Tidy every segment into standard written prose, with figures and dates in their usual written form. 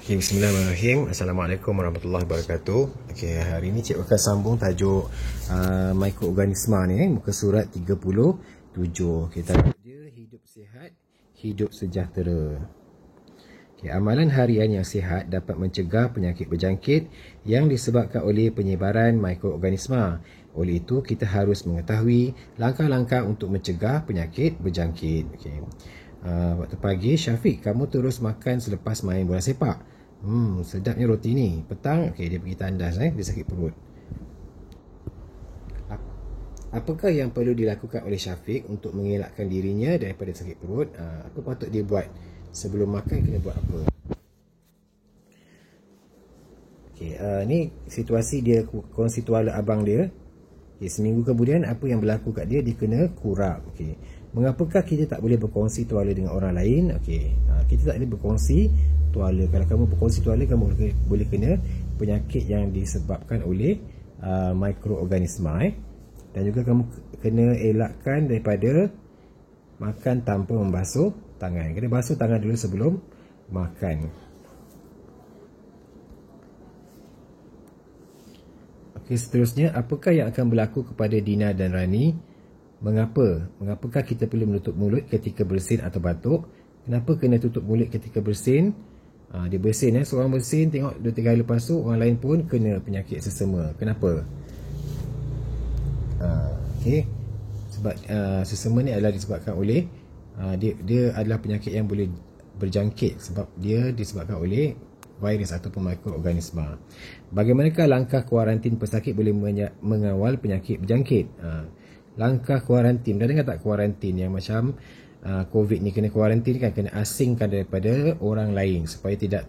Okay, bismillahirrahmanirrahim. Assalamualaikum warahmatullahi wabarakatuh. Okay, hari ni cikgu akan sambung tajuk mikroorganisma ni, muka surat 37. Okay, tajuk dia hidup sihat, hidup sejahtera. Okay, amalan harian yang sihat dapat mencegah penyakit berjangkit yang disebabkan oleh penyebaran mikroorganisma. Oleh itu, kita harus mengetahui langkah-langkah untuk mencegah penyakit berjangkit. Okay. Waktu pagi, Syafiq, kamu terus makan selepas main bola sepak. Sedapnya roti ni. Petang, dia pergi tandas, dia sakit perut. Apakah yang perlu dilakukan oleh Syafiq untuk mengelakkan dirinya daripada sakit perut? Apa patut dia buat? Sebelum makan, kena buat apa? Ni situasi dia kongsi tuala abang dia. Seminggu kemudian, apa yang berlaku kat dia, dia kena kurap. Mengapakah kita tak boleh berkongsi tuala dengan orang lain? Kita tak boleh berkongsi tuala. Kalau kamu berkongsi tuala, kamu boleh kena penyakit yang disebabkan oleh mikroorganisma. Dan juga kamu kena elakkan daripada makan tanpa membasuh tangan. Kena basuh tangan dulu sebelum makan. Seterusnya, apakah yang akan berlaku kepada Dina dan Rani? Mengapakah kita perlu menutup mulut ketika bersin atau batuk? Kenapa kena tutup mulut ketika bersin? Dia bersin, seorang bersin, tengok 2-3 hari lepas tu orang lain pun kena penyakit sesama. Kenapa? Sebab sesama ni adalah disebabkan oleh dia adalah penyakit yang boleh berjangkit sebab dia disebabkan oleh virus ataupun mikroorganisma. Bagaimanakah langkah kuarantin pesakit boleh mengawal penyakit berjangkit? Langkah kuarantin, dah dengar tak kuarantin yang macam COVID ni kena kuarantin kan, kena asingkan daripada orang lain supaya tidak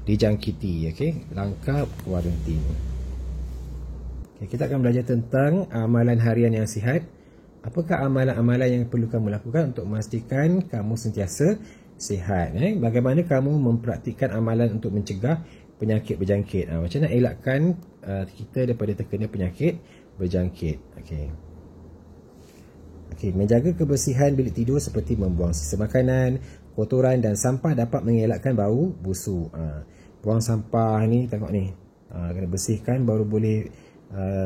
dijangkiti. Langkah kuarantin. Kita akan belajar tentang amalan harian yang sihat. Apakah amalan-amalan yang perlu kamu lakukan untuk memastikan kamu sentiasa sihat? Bagaimana kamu mempraktikkan amalan untuk mencegah penyakit berjangkit? Macam nak elakkan kita daripada terkena penyakit berjangkit? Menjaga kebersihan bilik tidur seperti membuang sisa makanan, kotoran dan sampah dapat mengelakkan bau busuk. Buang sampah ni, tengok ni, kena bersihkan baru boleh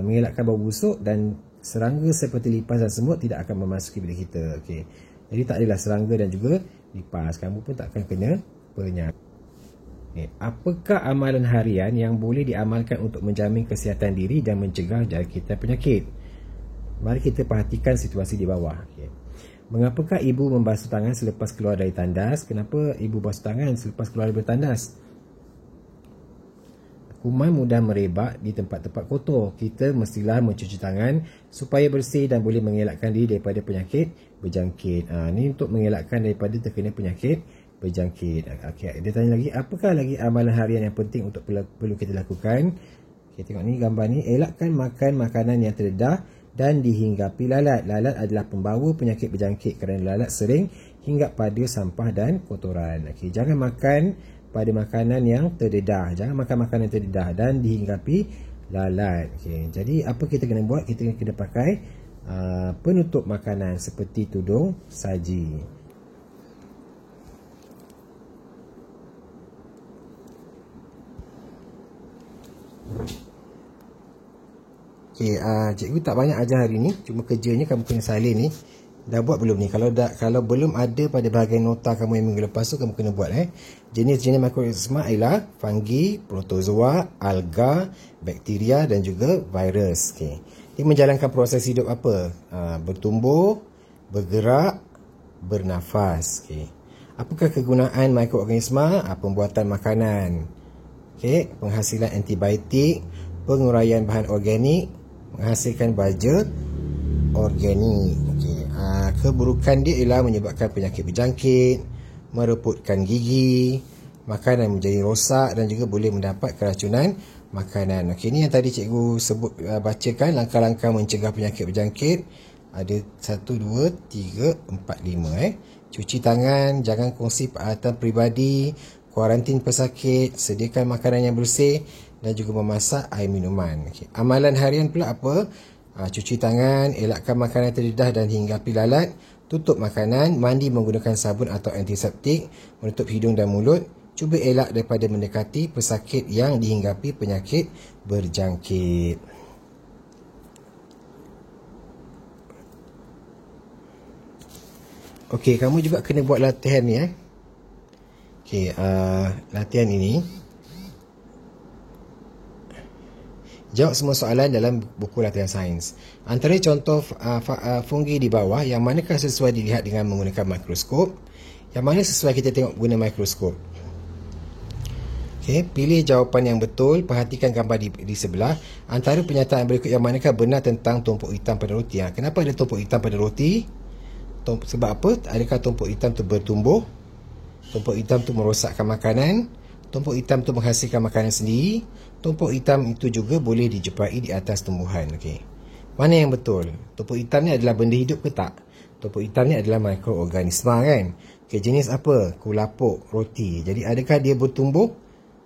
mengelakkan bau busuk, dan serangga seperti lipas dan semut tidak akan memasuki bilik kita. Jadi tak adalah serangga dan juga lipas, kamu pun tak akan kena penyakit. Apakah amalan harian yang boleh diamalkan untuk menjamin kesihatan diri dan mencegah jangkitan penyakit? Mari kita perhatikan situasi di bawah. Mengapakah ibu membasuh tangan selepas keluar dari tandas? Kenapa ibu basuh tangan selepas keluar dari tandas? Kuman mudah merebak di tempat-tempat kotor. Kita mestilah mencuci tangan supaya bersih dan boleh mengelakkan diri daripada penyakit berjangkit. Ini untuk mengelakkan daripada terkena penyakit berjangkit. Dia tanya lagi, apakah lagi amalan harian yang penting untuk perlu kita lakukan? Tengok ni gambar ni. Elakkan makan makanan yang terdedah dan dihinggapi lalat. Lalat adalah pembawa penyakit berjangkit kerana lalat sering hinggap pada sampah dan kotoran. Jangan makan pada makanan yang terdedah. Jangan makan makanan yang terdedah dan dihinggapi lalat. Jadi apa kita kena buat? Kita kena pakai penutup makanan seperti tudung saji. Cikgu tak banyak ajar hari ni, cuma kerjanya kamu kena salin ni. Dah buat belum ni? Kalau belum ada pada bahagian nota kamu yang minggu lepas tu, kamu kena buat. Jenis-jenis mikroorganisma ialah fungi, protozoa, alga, bakteria dan juga virus. Dia menjalankan proses hidup apa? Bertumbuh, bergerak, bernafas. Apakah kegunaan mikroorganisma? Pembuatan makanan, penghasilan antibiotik, penguraian bahan organik, menghasilkan baja organik. Keburukan dia ialah menyebabkan penyakit berjangkit, mereputkan gigi, makanan menjadi rosak dan juga boleh mendapat keracunan makanan. Ni yang tadi cikgu bacakan langkah-langkah mencegah penyakit berjangkit. Ada 1, 2, 3, 4, 5. Cuci tangan, jangan kongsi peralatan peribadi, kuarantin pesakit, sediakan makanan yang bersih dan juga memasak air minuman. Amalan harian pula apa? Cuci tangan, elakkan makanan terdedah dan hinggapi lalat, tutup makanan, mandi menggunakan sabun atau antiseptik, menutup hidung dan mulut, Cuba elak daripada mendekati pesakit yang dihinggapi penyakit berjangkit. Okey, kamu juga kena buat latihan ni Okey, latihan ini. Jawab semua soalan dalam buku latihan sains. Antara contoh fungi di bawah, yang manakah sesuai dilihat dengan menggunakan mikroskop? Yang mana sesuai kita tengok guna mikroskop? Okey, pilih jawapan yang betul. Perhatikan gambar di sebelah. Antara pernyataan berikut, yang manakah benar tentang tumpuk hitam pada roti? Kenapa ada tumpuk hitam pada roti? Sebab apa? Adakah tumpuk hitam tu bertumbuh? Tumpuk hitam tu merosakkan makanan? Tumpuk hitam tu menghasilkan makanan sendiri? Tumpuk hitam itu juga boleh dijumpai di atas tumbuhan. Okey, mana yang betul? Tumpuk hitam ni adalah benda hidup ke tak? Tumpuk hitam ni adalah mikroorganisma kan? Okey, jenis apa? Kulapuk roti. Jadi adakah dia bertumbuh?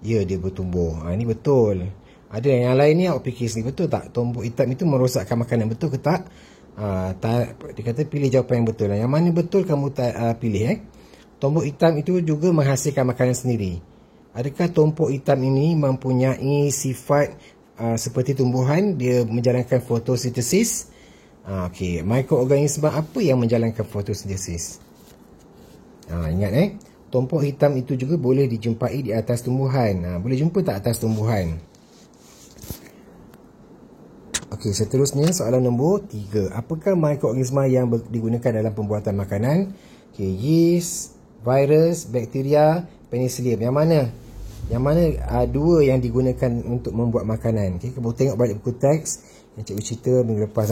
Ya, dia bertumbuh. Ini betul. Ada yang lain ni awak fikir sendiri, betul tak? Tumpuk hitam itu merosakkan makanan, betul ke tak? Dia kata pilih jawapan yang betul. Yang mana betul kamu pilih Tumpuk hitam itu juga menghasilkan makanan sendiri. Adakah tumpuk hitam ini mempunyai sifat seperti tumbuhan? Dia menjalankan fotosintesis. Okey, mikroorganisma apa yang menjalankan fotosintesis? Ingat tumpuk hitam itu juga boleh dijumpai di atas tumbuhan. Boleh jumpa tak atas tumbuhan? Okey, seterusnya soalan nombor 3. Apakah mikroorganisma yang digunakan dalam pembuatan makanan? Okey, yeast, virus, bakteria, penicillium. Yang mana? Yang mana dua yang digunakan untuk membuat makanan? Okey, kamu tengok balik buku teks yang cikgu cerita minggu lepas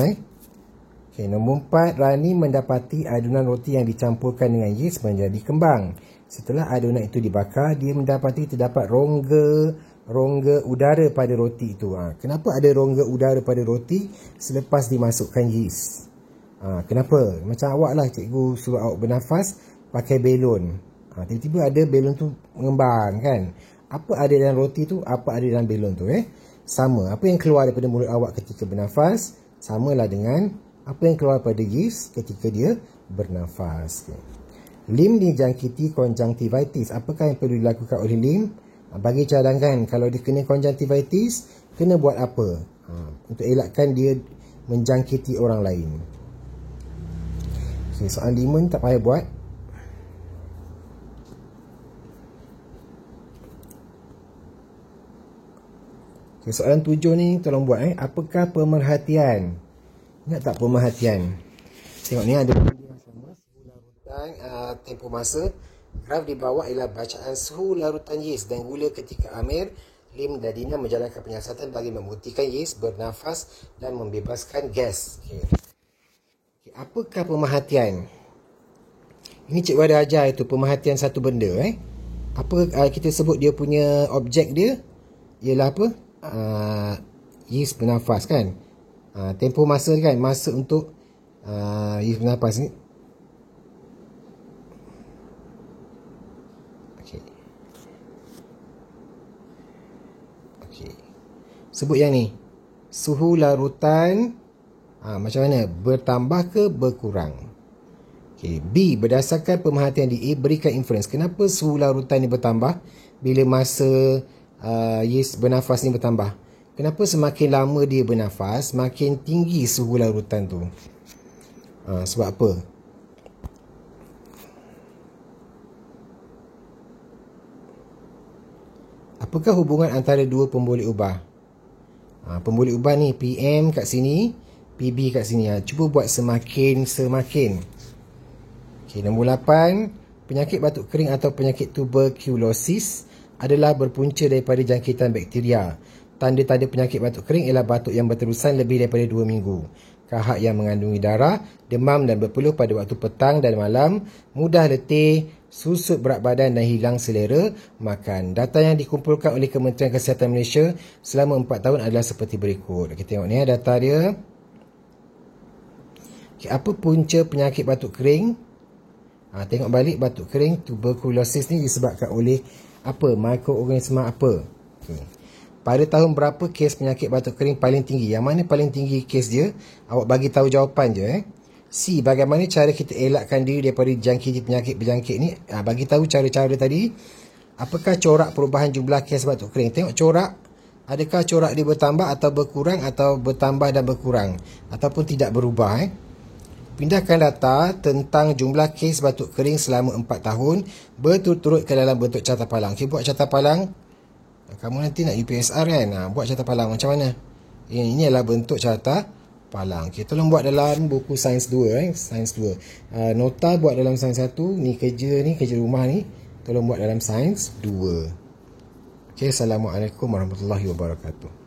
Okey, nombor 4. Rani mendapati adunan roti yang dicampurkan dengan yeast menjadi kembang. Setelah adunan itu dibakar, dia mendapati terdapat rongga udara pada roti itu. Kenapa ada rongga udara pada roti selepas dimasukkan yeast? Kenapa? Macam awak lah, cikgu suruh awak bernafas pakai belon. Tiba-tiba ada belon tu mengembang kan? Apa ada dalam roti tu? Apa ada dalam belon tu? Sama. Apa yang keluar daripada mulut awak ketika bernafas, samalah dengan apa yang keluar pada yeast ketika dia bernafas. Lim dijangkiti konjungtivitis. Apakah yang perlu dilakukan oleh Lim? Bagi cadangan, kalau dia kena konjungtivitis, kena buat apa? Untuk elakkan dia menjangkiti orang lain. Okay, soalan 5 ni tak payah buat. Okay, soalan 7 ni tolong buat. Apakah pemerhatian? Ingat tak pemerhatian? Tengok ni ada yang sama. Suhu larutan, tempoh masa. Graf di bawah ialah bacaan suhu larutan yeast dan gula ketika Amir, Lim dan Dina menjalankan penyiasatan bagi membuktikan yeast bernafas dan membebaskan gas. Okay, apakah pemerhatian? Ini cikgu ada ajar itu pemerhatian satu benda. Apa kita sebut dia punya objek dia? Ialah apa? Yeast bernafas kan? Tempoh masa kan? Masa untuk yeast bernafas ni. Sebut yang ni. Suhu larutan macam mana? Bertambah ke berkurang? Okay. B. Berdasarkan pemerhatian di A, berikan inference. Kenapa suhu larutan ni bertambah bila masa yeast bernafas ni bertambah? Kenapa semakin lama dia bernafas, makin tinggi suhu larutan tu? Sebab apa? Apakah hubungan antara dua pemboleh ubah? Pemboleh ubah ni PM kat sini, PB kat sini. Cuba buat semakin. Okey, nombor 8. Penyakit batuk kering atau penyakit tuberkulosis adalah berpunca daripada jangkitan bakteria. Tanda-tanda penyakit batuk kering ialah batuk yang berterusan lebih daripada 2 minggu. Kahak yang mengandungi darah, demam dan berpeluh pada waktu petang dan malam, mudah letih, susut berat badan dan hilang selera makan. Data yang dikumpulkan oleh Kementerian Kesihatan Malaysia selama 4 tahun adalah seperti berikut. Kita tengok ni data dia. Okay, apa punca penyakit batuk kering? Tengok balik, batuk kering, tuberkulosis ni disebabkan oleh apa? Mikroorganisma apa? Okay. Pada tahun berapa kes penyakit batuk kering paling tinggi? Yang mana paling tinggi kes dia? Awak bagi tahu jawapan je. C. Bagaimana cara kita elakkan diri daripada jangkiti penyakit berjangkit ni? Bagi tahu cara-cara tadi. Apakah corak perubahan jumlah kes batuk kering? Tengok corak. Adakah corak dia bertambah atau berkurang, atau bertambah dan berkurang, ataupun tidak berubah. Pindahkan data tentang jumlah kes batuk kering selama 4 tahun berturut-turut ke dalam bentuk carta palang. Okay, buat carta palang. Kamu nanti nak UPSR kan? Buat carta palang macam mana? Ini adalah bentuk carta palang. Okay, tolong buat dalam buku Sains 2. Sains 2. Nota buat dalam Sains 1. Ni kerja rumah ni. Tolong buat dalam Sains 2. Okay, Assalamualaikum warahmatullahi wabarakatuh.